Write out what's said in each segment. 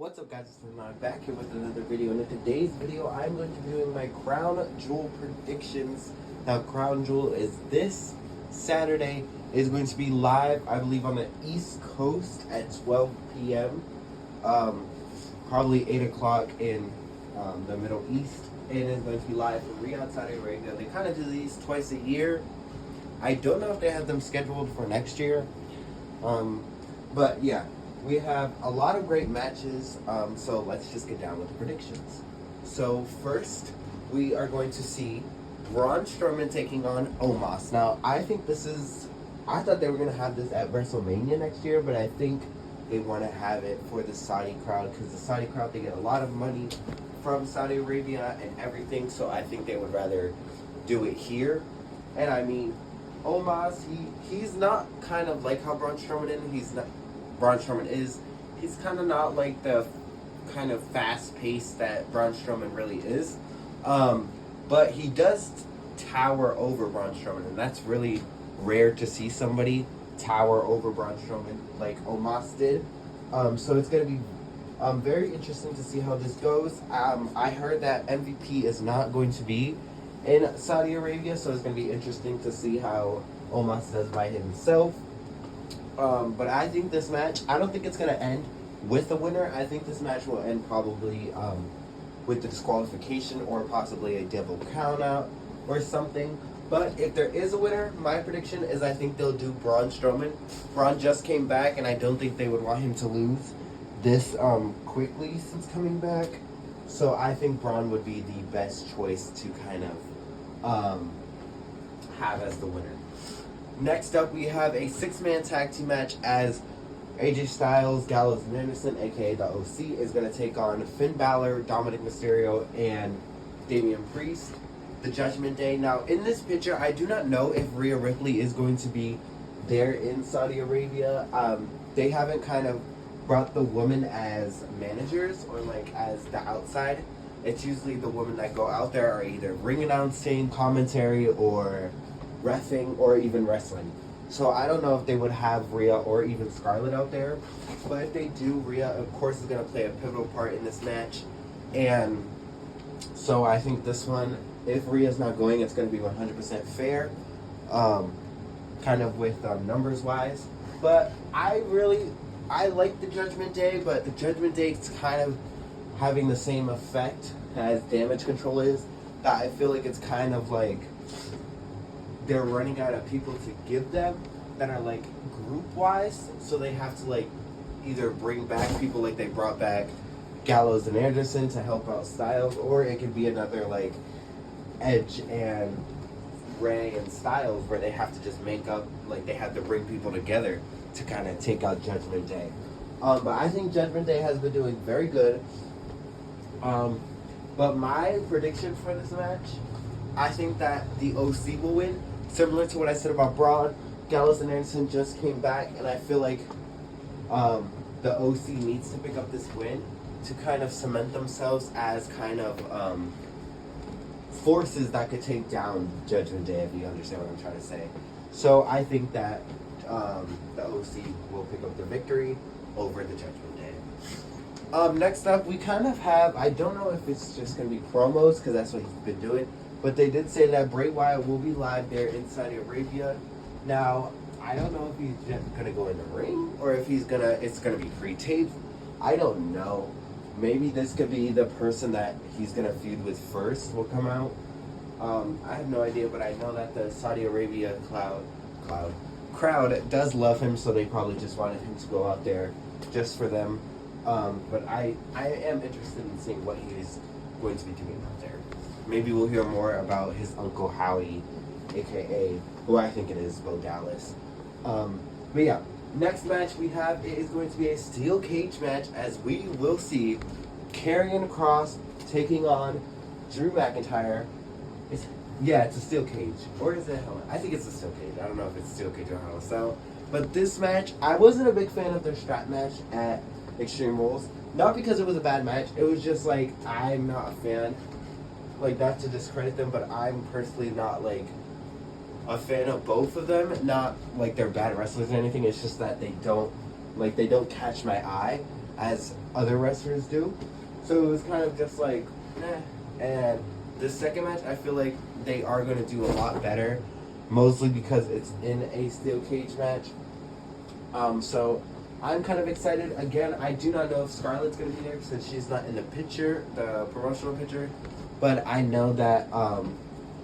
What's up guys, it's Ron back here with another video, and in today's video I'm going to be doing my Crown Jewel predictions. Now Crown Jewel is this Saturday. It's going to be live, I believe, on the East Coast at 12 p.m. Probably 8 o'clock in the Middle East. And it's going to be live from Riyadh, Saudi Arabia. They kind of do these twice a year. I don't know if they have them scheduled for next year. But yeah. We have a lot of great matches, so let's just get down with the predictions. So first, we are going to see Braun Strowman taking on Omos. Now, I thought they were going to have this at WrestleMania next year, but I think they want to have it for the Saudi crowd, because the Saudi crowd, they get a lot of money from Saudi Arabia and everything, so I think they would rather do it here. And I mean, Omos, he's not kind of like how Braun Strowman is. He's kind of not like the kind of fast pace that Braun Strowman really is. But he does tower over Braun Strowman, and that's really rare to see somebody tower over Braun Strowman like Omos did. So it's going to be very interesting to see how this goes. I heard that MVP is not going to be in Saudi Arabia, so it's going to be interesting to see how Omos does by himself. But I think this match, I don't think it's going to end with a winner. I think this match will end probably with the disqualification or possibly a double count out or something. But if there is a winner, my prediction is I think they'll do Braun Strowman. Braun just came back, and I don't think they would want him to lose this quickly since coming back. So I think Braun would be the best choice to kind of have as the winner. Next up, we have a 6-man tag team match as AJ Styles, Gallows, and Anderson, aka the OC, is going to take on Finn Balor, Dominic Mysterio, and Damian Priest, the Judgment Day. Now, in this picture, I do not know if Rhea Ripley is going to be there in Saudi Arabia. They haven't kind of brought the women as managers or like as the outside. It's usually the women that go out there are either ring announcing, commentary, or reffing, or even wrestling. So I don't know if they would have Rhea or even Scarlett out there, but if they do, Rhea of course is going to play a pivotal part in this match. And so I think this one, if Rhea's not going, it's going to be 100% fair, kind of with numbers wise. But I like the Judgment Day, but the Judgment Day is kind of having the same effect as Damage Control is, that I feel like it's kind of like they're running out of people to give them that are like group wise, so they have to like either bring back people like they brought back Gallows and Anderson to help out Styles, or it could be another like Edge and Ray and Styles where they have to just make up, like they have to bring people together to kind of take out Judgment Day. But I think Judgment Day has been doing very good. But my prediction for this match, I think that the OC will win. Similar to what I said about Braun, Gallows and Anderson just came back, and I feel like the OC needs to pick up this win to kind of cement themselves as kind of forces that could take down Judgment Day, if you understand what I'm trying to say. So I think that the OC will pick up the victory over the Judgment Day. Next up, we kind of have, I don't know if it's just going to be promos, because that's what he's been doing, but they did say that Bray Wyatt will be live there in Saudi Arabia. Now, I don't know if he's just going to go in the ring, or if it's going to be pre-taped. I don't know. Maybe this could be the person that he's going to feud with first will come out. I have no idea, but I know that the Saudi Arabia crowd does love him, so they probably just wanted him to go out there just for them. But I am interested in seeing what he's going to be doing out there. Maybe we'll hear more about his Uncle Howie, a.k.a. who I think it is, Bo Dallas. But yeah, next match we have, it is going to be a steel cage match, as we will see Karrion Kross taking on Drew McIntyre. It's a steel cage. Or is it Hell? I think it's a steel cage. I don't know if it's steel cage or Hell in a Cell. But this match, I wasn't a big fan of their strap match at Extreme Rules. Not because it was a bad match. It was just like, I'm not a fan. Like, not to discredit them, but I'm personally not like a fan of both of them. Not like they're bad wrestlers or anything. It's just that they don't catch my eye. as other wrestlers do. So it was kind of just like, eh. And this second match, I feel like they are going to do a lot better, mostly because it's in a steel cage match. So I'm kind of excited. Again, I do not know if Scarlett's going to be there since she's not in the picture, the promotional picture. But I know that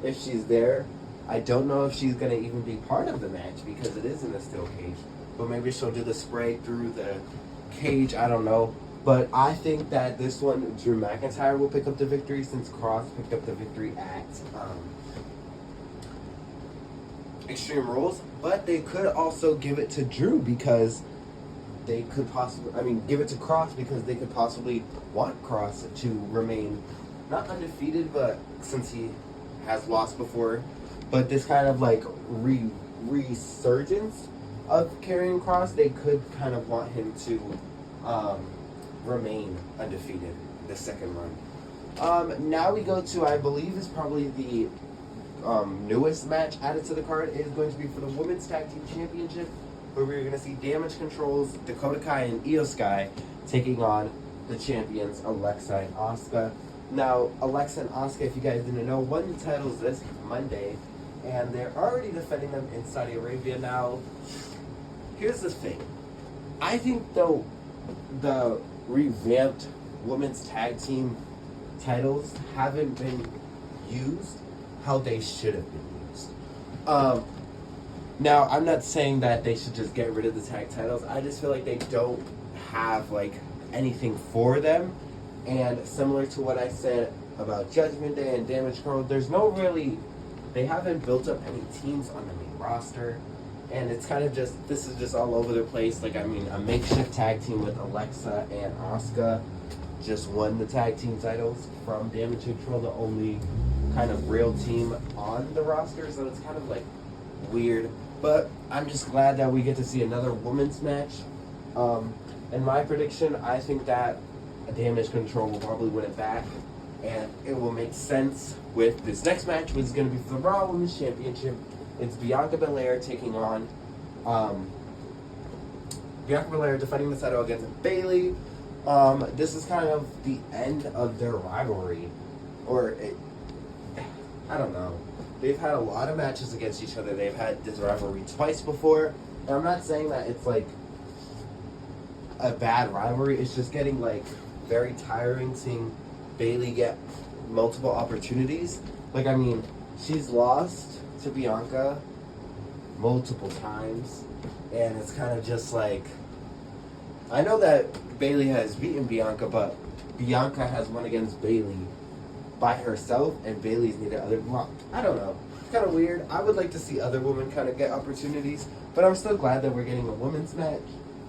if she's there, I don't know if she's going to even be part of the match because it is in a steel cage. But maybe she'll do the spray through the cage. I don't know. But I think that this one, Drew McIntyre will pick up the victory since Cross picked up the victory at Extreme Rules. But they could also give it to Drew because they could possibly, give it to Cross because they could possibly want Cross to remain not undefeated, but since he has lost before. But this kind of like resurgence of carrying Cross, they could kind of want him to remain undefeated the second run. Now we go to, I believe, is probably the newest match added to the card. It is going to be for the Women's Tag Team Championship, where we're going to see Damage Control's Dakota Kai and Io Sky taking on the champions Alexa and Asuka. Now, Alexa and Asuka, if you guys didn't know, won the titles this Monday, and they're already defending them in Saudi Arabia. Now, here's the thing. I think, though, the revamped women's tag team titles haven't been used how they should have been used. Now, I'm not saying that they should just get rid of the tag titles. I just feel like they don't have, like, anything for them. And similar to what I said about Judgment Day and Damage Control, there's no really... They haven't built up any teams on the main roster. And it's kind of just... This is just all over the place. Like, a makeshift tag team with Alexa and Asuka just won the tag team titles from Damage Control, the only kind of real team on the roster. So it's kind of, like, weird. But I'm just glad that we get to see another women's match. In my prediction, I think that Damage Control will probably win it back. And it will make sense with this next match, which is going to be for the Raw Women's Championship. It's Bianca Belair taking on... Bianca Belair defending the title against Bayley. This is kind of the end of their rivalry. I don't know. They've had a lot of matches against each other. They've had this rivalry twice before. And I'm not saying that it's like a bad rivalry. It's just getting like very tiring seeing Bayley get multiple opportunities. Like, she's lost to Bianca multiple times. And it's kind of just like, I know that Bayley has beaten Bianca, but Bianca has won against Bayley by herself, and Bayley's needed other... Well, I don't know. It's kind of weird. I would like to see other women kind of get opportunities, but I'm still glad that we're getting a women's match.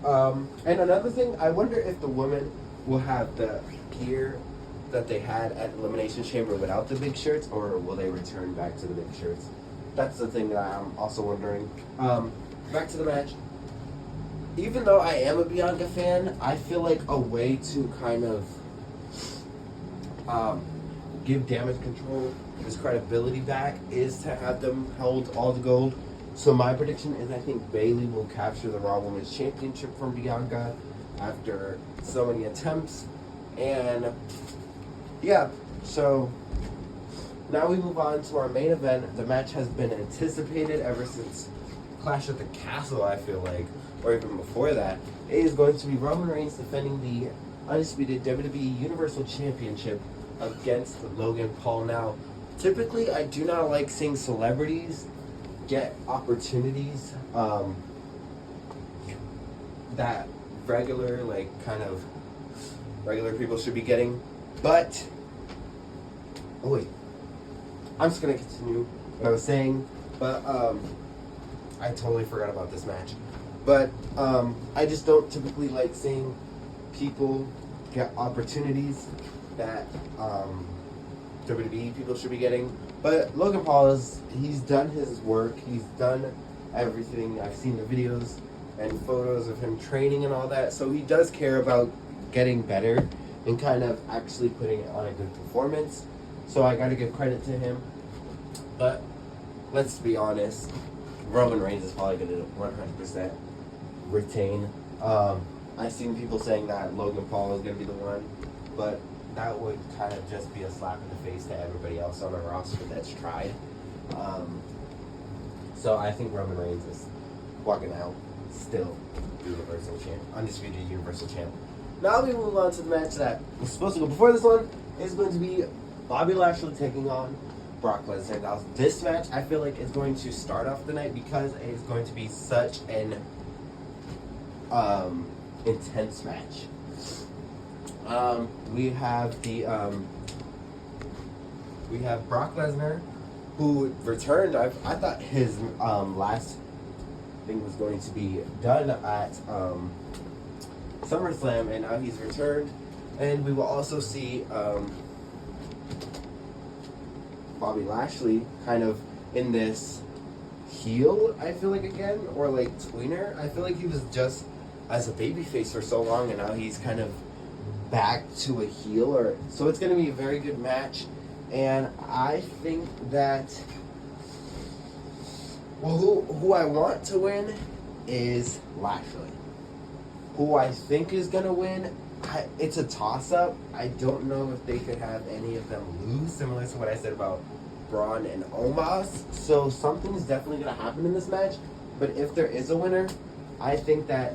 And another thing, I wonder if the women will have the gear that they had at Elimination Chamber without the big shirts, or will they return back to the big shirts? That's the thing that I'm also wondering. Back to the match. Even though I am a Bianca fan, I feel like a way to kind of give Damage Control his credibility back is to have them hold all the gold. So my prediction is I think Bayley will capture the Raw Women's Championship from Bianca after so many attempts. And yeah, so now we move on to our main event. The match has been anticipated ever since Clash at the Castle, I feel like, or even before that. It is going to be Roman Reigns defending the undisputed WWE Universal Championship against Logan Paul. Now, typically, I do not like seeing celebrities get opportunities that regular people should be getting. But, oh wait, I'm just going to continue what I was saying, but I totally forgot about this match. But I just don't typically like seeing people get opportunities that WWE people should be getting. But Logan Paul he's done his work. He's done everything. I've seen the videos and photos of him training and all that. So he does care about getting better and kind of actually putting it on a good performance. So I got to give credit to him. But let's be honest, Roman Reigns is probably going to 100% retain. I've seen people saying that Logan Paul is going to be the one, but that would kind of just be a slap in the face to everybody else on the roster that's tried. So I think Roman Reigns is walking out still Universal Champ, undisputed Universal Champ. Now we move on to the match that was supposed to go before this one. Is going to be Bobby Lashley taking on Brock Lesnar. Now this match I feel like is going to start off the night because it's going to be such an intense match. We have Brock Lesnar, who returned. I thought his last thing was going to be done at SummerSlam, and now he's returned. And we will also see Bobby Lashley kind of in this heel, I feel like, again, or like tweener. I feel like he was just as a babyface for so long, and now he's kind of back to a heel. So it's going to be a very good match, and I think that, well, who I want to win is Lashley. Who I think is going to win, it's a toss-up. I don't know if they could have any of them lose, similar to what I said about Braun and Omos. So something's definitely going to happen in this match. But if there is a winner, I think that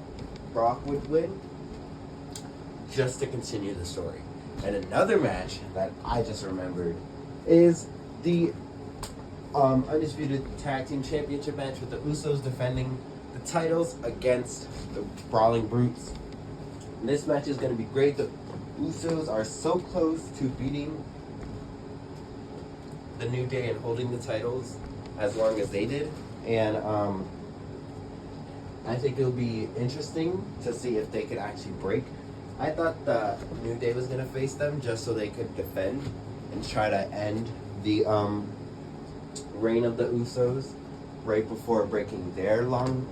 Brock would win, just to continue the story. And another match that I just remembered is the Undisputed Tag Team Championship match with the Usos defending the titles against the Brawling Brutes. And this match is going to be great. The Usos are so close to beating the New Day and holding the titles as long as they did. And I think it'll be interesting to see if they could actually break. I thought the New Day was going to face them just so they could defend and try to end the reign of the Usos right before breaking their long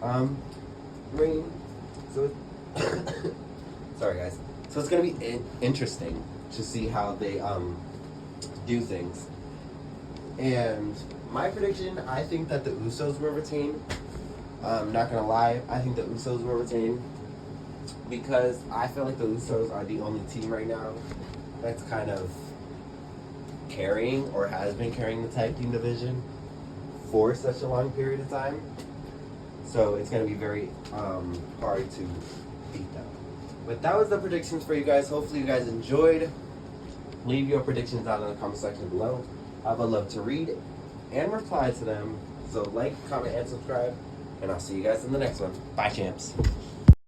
reign. So, sorry guys. So it's going to be interesting to see how they do things. And my prediction, I think that the Usos will retain. Not gonna lie, I think the Usos will retain because I feel like the Usos are the only team right now that's kind of carrying or has been carrying the tag team division for such a long period of time. So it's gonna be very hard to beat them. But that was the predictions for you guys. Hopefully you guys enjoyed. Leave your predictions down in the comment section below. I would love to read and reply to them. So like, comment, and subscribe. And I'll see you guys in the next one. Bye, champs.